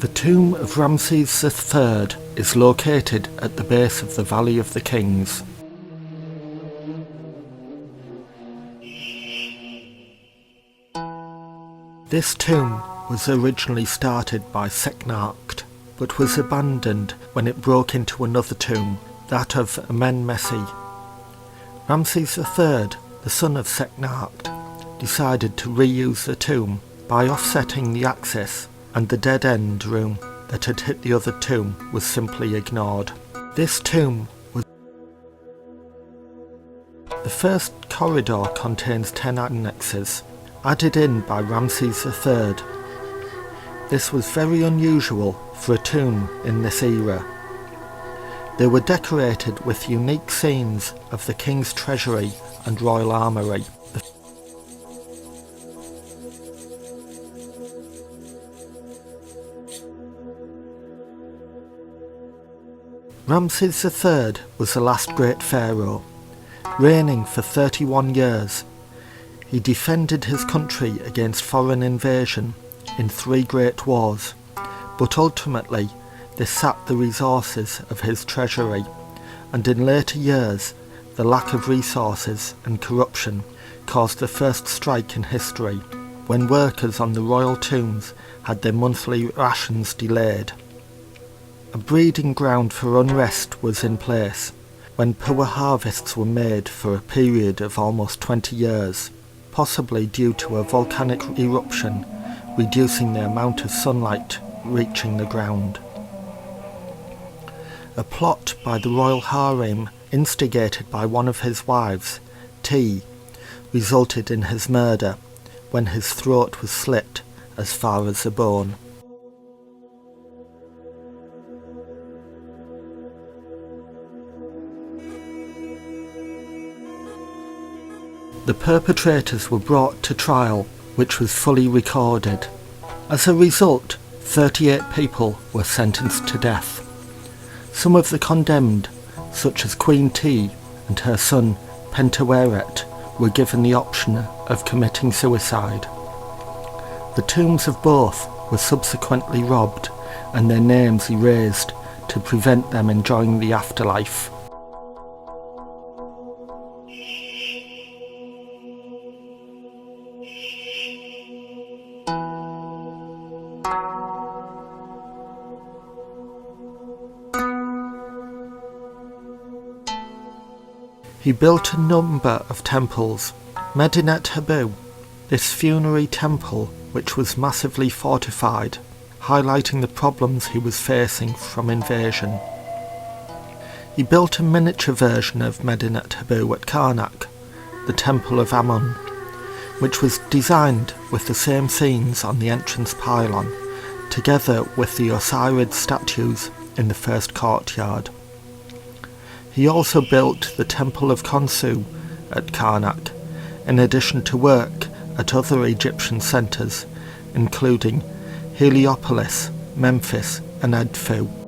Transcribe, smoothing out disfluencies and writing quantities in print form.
The tomb of Ramses III is located at the base of the Valley of the Kings. This tomb was originally started by Seknarcht, but was abandoned when it broke into another tomb, that of Amenmesse. Ramses III, the son of Seknarcht, decided to reuse the tomb by offsetting the axis, and the dead-end room that had hit the other tomb was simply ignored. This tomb was... The first corridor contains 10 annexes, added in by Ramses III. This was very unusual for a tomb in this era. They were decorated with unique scenes of the king's treasury and royal armoury. Ramses III was the last great pharaoh, reigning for 31 years. He defended his country against foreign invasion in 3 great wars, but ultimately this sapped the resources of his treasury, and in later years the lack of resources and corruption caused the first strike in history, when workers on the royal tombs had their monthly rations delayed. A breeding ground for unrest was in place, when poor harvests were made for a period of almost 20 years, possibly due to a volcanic eruption reducing the amount of sunlight reaching the ground. A plot by the royal harem, instigated by one of his wives, T, resulted in his murder when his throat was slit as far as the bone. The perpetrators were brought to trial, which was fully recorded. As a result, 38 people were sentenced to death. Some of the condemned, such as Queen T and her son Pentaweret, were given the option of committing suicide. The tombs of both were subsequently robbed and their names erased to prevent them enjoying the afterlife. He built a number of temples. Medinet Habu, this funerary temple which was massively fortified, highlighting the problems he was facing from invasion. He built a miniature version of Medinet Habu at Karnak, the Temple of Amun, which was designed with the same scenes on the entrance pylon, together with the Osirid statues in the first courtyard. He also built the Temple of Khonsu at Karnak, in addition to work at other Egyptian centres, including Heliopolis, Memphis and Edfu.